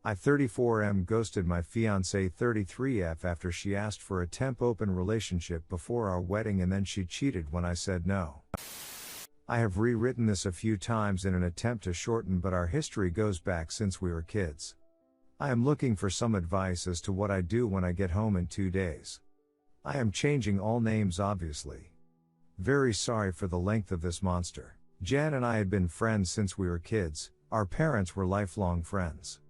I 34M ghosted my fiancée 33F after she asked for a temp open relationship before our wedding and then she cheated when I said no. I have rewritten this a few times in an attempt to shorten, but our history goes back since we were kids. I am looking for some advice as to what I do when I get home in 2 days. I am changing all names obviously. Very sorry for the length of this monster. Jen and I had been friends since we were kids, our parents were lifelong friends.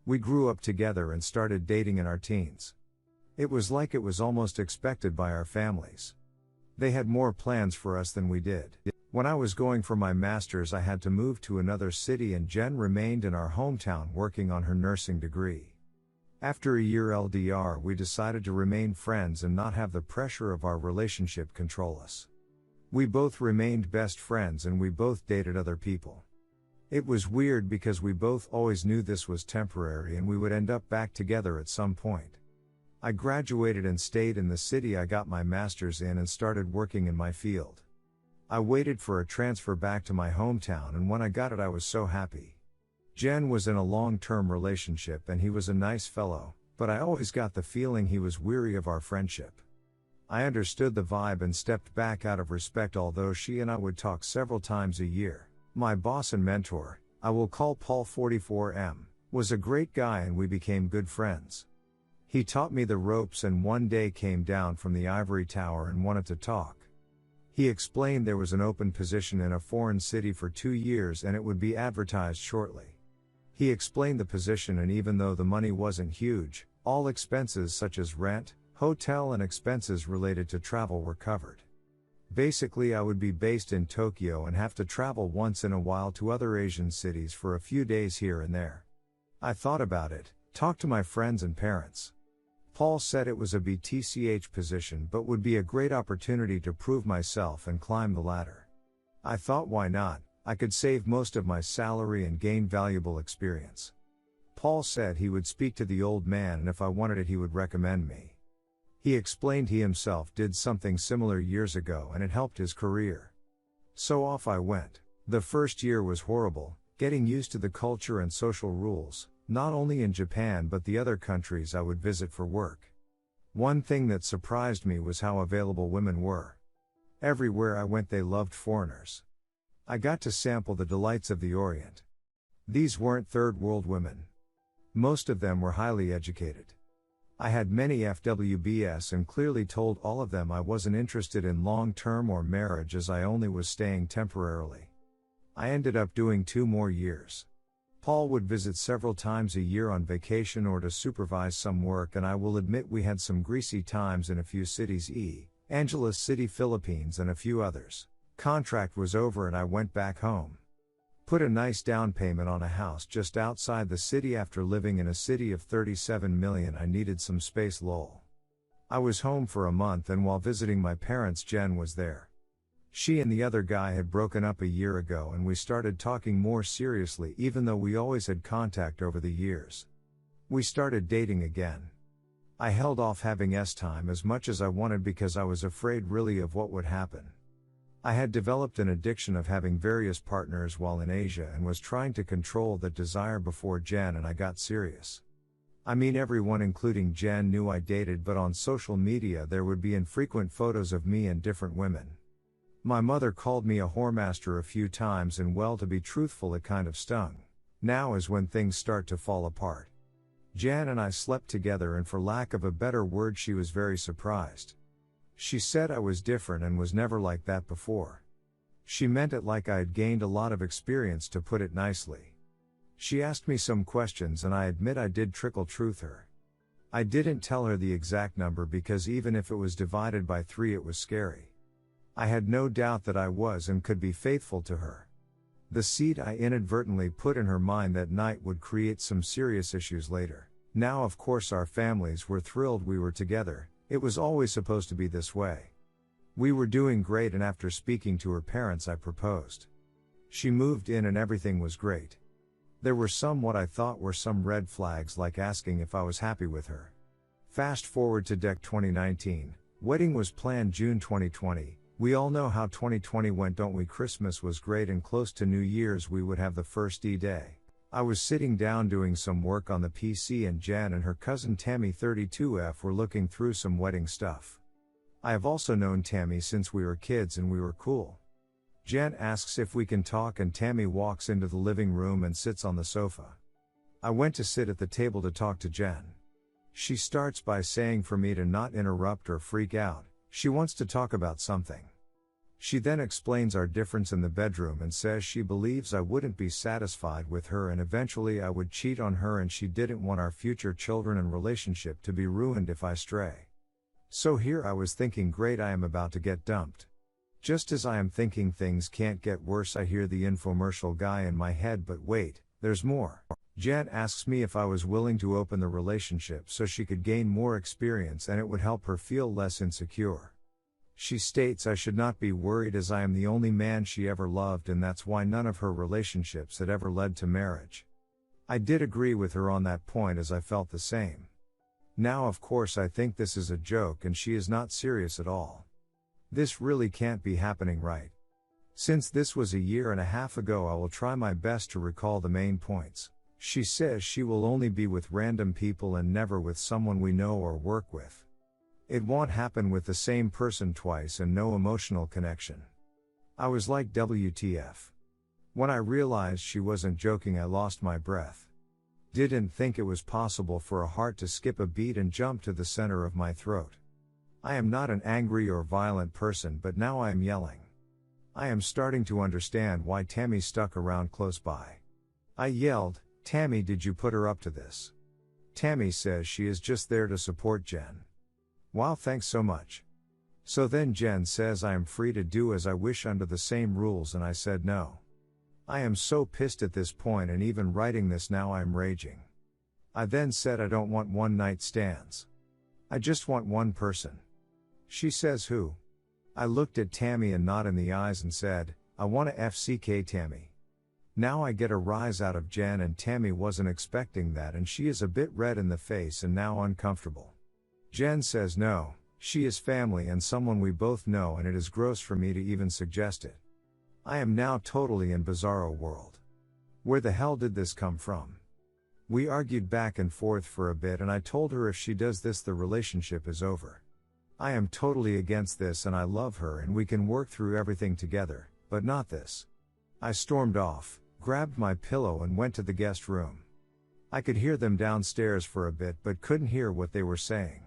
We grew up together and started dating in our teens. It was like it was almost expected by our families. They had more plans for us than we did. When I was going for my master's I had to move to another city and Jen remained in our hometown working on her nursing degree. After a year LDR we decided to remain friends and not have the pressure of our relationship control us. We both remained best friends and we both dated other people. It was weird because we both always knew this was temporary and we would end up back together at some point. I graduated and stayed in the city I got my master's in and started working in my field. I waited for a transfer back to my hometown and when I got it I was so happy. Jen was in a long-term relationship and he was a nice fellow, but I always got the feeling he was weary of our friendship. I understood the vibe and stepped back out of respect, although she and I would talk several times a year. My boss and mentor, I will call Paul 44M, was a great guy and we became good friends. He taught me the ropes and one day came down from the ivory tower and wanted to talk. He explained there was an open position in a foreign city for 2 years and it would be advertised shortly. He explained the position and even though the money wasn't huge, all expenses such as rent, hotel and expenses related to travel were covered. Basically I would be based in Tokyo and have to travel once in a while to other Asian cities for a few days here and there. I thought about it, talked to my friends and parents. Paul said it was a BTCH position but would be a great opportunity to prove myself and climb the ladder. I thought why not, I could save most of my salary and gain valuable experience. Paul said he would speak to the old man and if I wanted it he would recommend me. He explained he himself did something similar years ago and it helped his career. So off I went. The first year was horrible, getting used to the culture and social rules, not only in Japan but the other countries I would visit for work. One thing that surprised me was how available women were. Everywhere I went they loved foreigners. I got to sample the delights of the Orient. These weren't third world women. Most of them were highly educated. I had many FWBs and clearly told all of them I wasn't interested in long-term or marriage as I only was staying temporarily. I ended up doing 2 more years. Paul would visit several times a year on vacation or to supervise some work and I will admit we had some greasy times in a few cities, Angeles City, Philippines and a few others. Contract was over and I went back home. Put a nice down payment on a house just outside the city after living in a city of 37 million. I needed some space lol. I was home for a month and while visiting my parents Jen was there. She and the other guy had broken up a year ago and we started talking more seriously even though we always had contact over the years. We started dating again. I held off having time as much as I wanted because I was afraid really of what would happen. I had developed an addiction of having various partners while in Asia and was trying to control that desire before Jen and I got serious. I mean everyone including Jen knew I dated, but on social media there would be infrequent photos of me and different women. My mother called me a whoremaster a few times and well, to be truthful, it kind of stung. Now is when things start to fall apart. Jan and I slept together and for lack of a better word she was very surprised. She said I was different and was never like that before. She meant it like I had gained a lot of experience, to put it nicely. She asked me some questions and I admit I did trickle truth her. I didn't tell her the exact number because even if it was divided by 3 it was scary. I had no doubt that I was and could be faithful to her. The seed I inadvertently put in her mind that night would create some serious issues later. Now of course our families were thrilled we were together. It was always supposed to be this way. We were doing great and after speaking to her parents I proposed. She moved in and everything was great. There were some what I thought were some red flags, like asking if I was happy with her. Fast forward to 2019, wedding was planned June 2020. We all know how 2020 went, don't we? Christmas was great and close to New Year's we would have the first D-Day. I was sitting down doing some work on the PC and Jen and her cousin Tammy 32F were looking through some wedding stuff. I have also known Tammy since we were kids and we were cool. Jen asks if we can talk and Tammy walks into the living room and sits on the sofa. I went to sit at the table to talk to Jen. She starts by saying for me to not interrupt or freak out, she wants to talk about something. She then explains our difference in the bedroom and says she believes I wouldn't be satisfied with her and eventually I would cheat on her and she didn't want our future children and relationship to be ruined if I stray. So here I was thinking, great, I am about to get dumped. Just as I am thinking things can't get worse, I hear the infomercial guy in my head, but wait, there's more. Jen asks me if I was willing to open the relationship so she could gain more experience and it would help her feel less insecure. She states I should not be worried as I am the only man she ever loved and that's why none of her relationships had ever led to marriage. I did agree with her on that point as I felt the same. Now of course I think this is a joke and she is not serious at all. This really can't be happening, right? Since this was a year and a half ago, I will try my best to recall the main points. She says she will only be with random people and never with someone we know or work with. It won't happen with the same person twice and no emotional connection. I was like, WTF. When I realized she wasn't joking, I lost my breath. Didn't think it was possible for a heart to skip a beat and jump to the center of my throat. I am not an angry or violent person, but now I am yelling. I am starting to understand why Tammy stuck around close by. I yelled, Tammy, did you put her up to this? Tammy says she is just there to support Jen. Wow, thanks so much. So then Jen says I am free to do as I wish under the same rules and I said no. I am so pissed at this point and even writing this now I am raging. I then said I don't want one night stands. I just want one person. She says who? I looked at Tammy and nodded in the eyes and said, I want to FCK Tammy. Now I get a rise out of Jen and Tammy wasn't expecting that and she is a bit red in the face and now uncomfortable. Jen says no, she is family and someone we both know and it is gross for me to even suggest it. I am now totally in bizarro world. Where the hell did this come from? We argued back and forth for a bit and I told her if she does this the relationship is over. I am totally against this and I love her and we can work through everything together, but not this. I stormed off, grabbed my pillow and went to the guest room. I could hear them downstairs for a bit but couldn't hear what they were saying.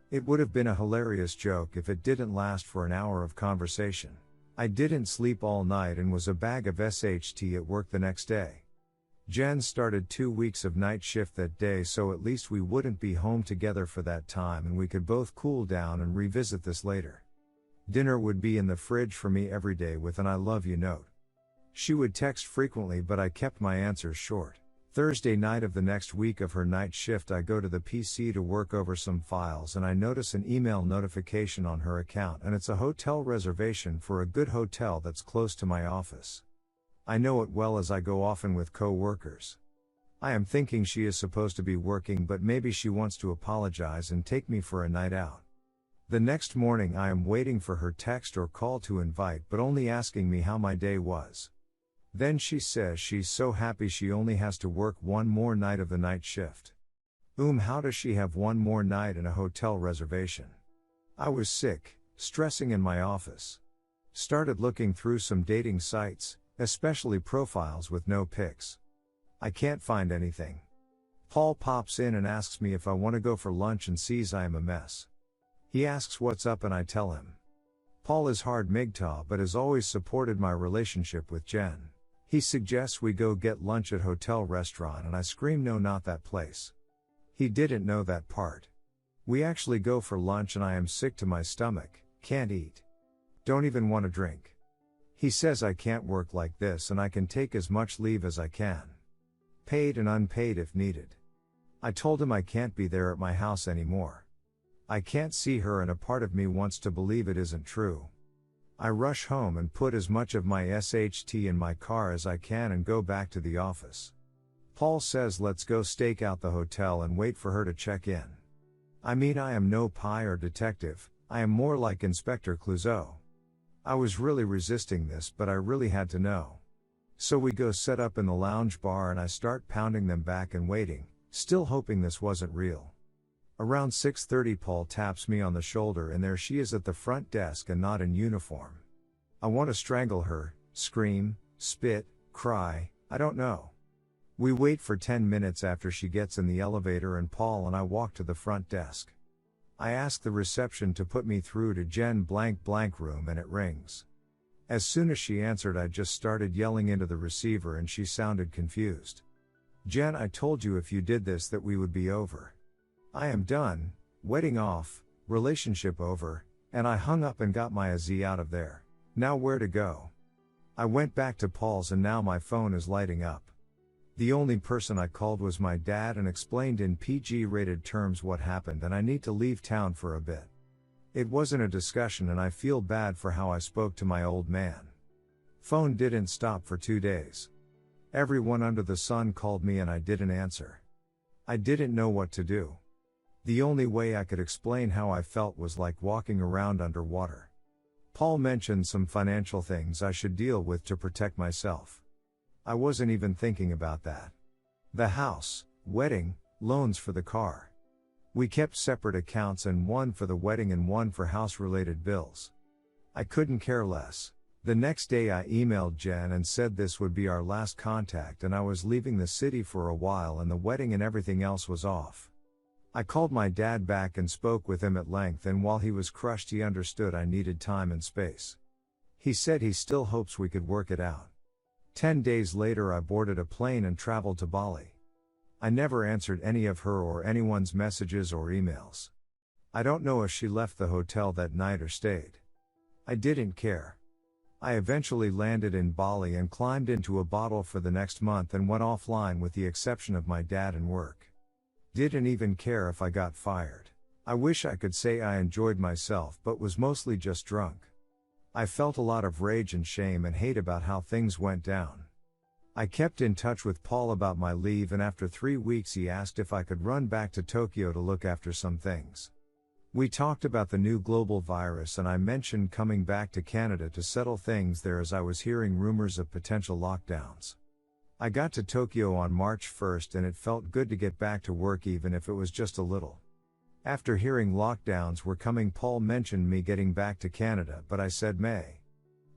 It would have been a hilarious joke if it didn't last for an hour of conversation. I didn't sleep all night and was a bag of SHT at work the next day. Jen started 2 weeks of night shift that day so at least we wouldn't be home together for that time and we could both cool down and revisit this later. Dinner would be in the fridge for me every day with an I love you note. She would text frequently but I kept my answers short. Thursday night of the next week of her night shift I go to the PC to work over some files and I notice an email notification on her account and it's a hotel reservation for a good hotel that's close to my office. I know it well as I go often with co-workers. I am thinking she is supposed to be working but maybe she wants to apologize and take me for a night out. The next morning I am waiting for her text or call to invite but only asking me how my day was. Then she says she's so happy she only has to work one more night of the night shift. How does she have one more night and a hotel reservation? I was sick, stressing in my office. Started looking through some dating sites, especially profiles with no pics. I can't find anything. Paul pops in and asks me if I want to go for lunch and sees I am a mess. He asks what's up and I tell him. Paul is hard MGTOW but has always supported my relationship with Jen. He suggests we go get lunch at hotel restaurant and I scream no, not that place. He didn't know that part. We actually go for lunch and I am sick to my stomach, can't eat. Don't even want to drink. He says I can't work like this and I can take as much leave as I can. Paid and unpaid if needed. I told him I can't be there at my house anymore. I can't see her and a part of me wants to believe it isn't true. I rush home and put as much of my SHT in my car as I can and go back to the office. Paul says let's go stake out the hotel and wait for her to check in. I mean I am no spy or detective, I am more like Inspector Clouseau. I was really resisting this but I really had to know. So we go set up in the lounge bar and I start pounding them back and waiting, still hoping this wasn't real. Around 6:30 Paul taps me on the shoulder and there she is at the front desk and not in uniform. I want to strangle her, scream, spit, cry, I don't know. We wait for 10 minutes after she gets in the elevator and Paul and I walk to the front desk. I ask the reception to put me through to Jen blank blank room and it rings. As soon as she answered I just started yelling into the receiver and she sounded confused. Jen, I told you if you did this that we would be over. I am done, wedding off, relationship over, and I hung up and got my AZ out of there. Now where to go? I went back to Paul's and now my phone is lighting up. The only person I called was my dad and explained in PG-rated terms what happened and I need to leave town for a bit. It wasn't a discussion and I feel bad for how I spoke to my old man. Phone didn't stop for 2 days. Everyone under the sun called me and I didn't answer. I didn't know what to do. The only way I could explain how I felt was like walking around underwater. Paul mentioned some financial things I should deal with to protect myself. I wasn't even thinking about that. The house, wedding, loans for the car. We kept separate accounts and one for the wedding and one for house-related bills. I couldn't care less. The next day I emailed Jen and said this would be our last contact and I was leaving the city for a while and the wedding and everything else was off. I called my dad back and spoke with him at length and while he was crushed he understood I needed time and space. He said he still hopes we could work it out. 10 days later I boarded a plane and traveled to Bali. I never answered any of her or anyone's messages or emails. I don't know if she left the hotel that night or stayed. I didn't care. I eventually landed in Bali and climbed into a bottle for the next month and went offline with the exception of my dad and work. Didn't even care if I got fired. I wish I could say I enjoyed myself but was mostly just drunk. I felt a lot of rage and shame and hate about how things went down. I kept in touch with Paul about my leave and after 3 weeks he asked if I could run back to Tokyo to look after some things. We talked about the new global virus and I mentioned coming back to Canada to settle things there as I was hearing rumors of potential lockdowns. I got to Tokyo on March 1st and it felt good to get back to work even if it was just a little. After hearing lockdowns were coming, Paul mentioned me getting back to Canada, but I said May.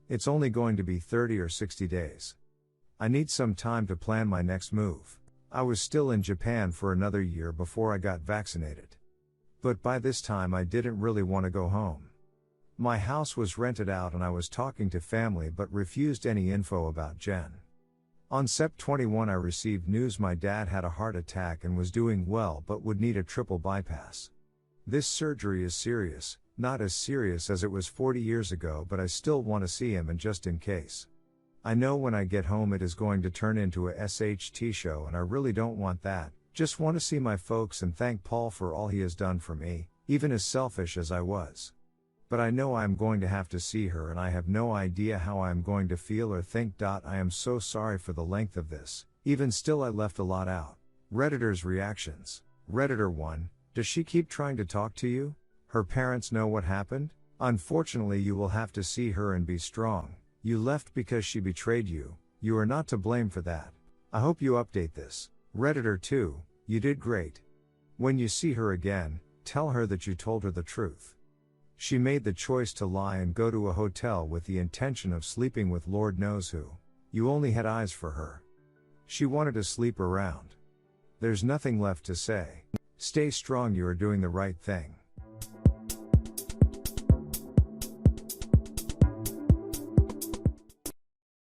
It's only going to be 30 or 60 days. I need some time to plan my next move. I was still in Japan for another year before I got vaccinated. But by this time I didn't really want to go home. My house was rented out and I was talking to family but refused any info about Jen. On Sept 21 I received news my dad had a heart attack and was doing well but would need a triple bypass. This surgery is serious, not as serious as it was 40 years ago but I still want to see him and just in case. I know when I get home it is going to turn into a SHT show and I really don't want that, just want to see my folks and thank Paul for all he has done for me, even as selfish as I was. But I know I am going to have to see her and I have no idea how I am going to feel or think. I am so sorry for the length of this, even still I left a lot out. Redditors' reactions. Redditor 1, does she keep trying to talk to you? Her parents know what happened? Unfortunately you will have to see her and be strong. You left because she betrayed you, you are not to blame for that. I hope you update this. Redditor 2, you did great. When you see her again, tell her that you told her the truth. She made the choice to lie and go to a hotel with the intention of sleeping with Lord knows who. You only had eyes for her. She wanted to sleep around. There's nothing left to say. Stay strong, you are doing the right thing.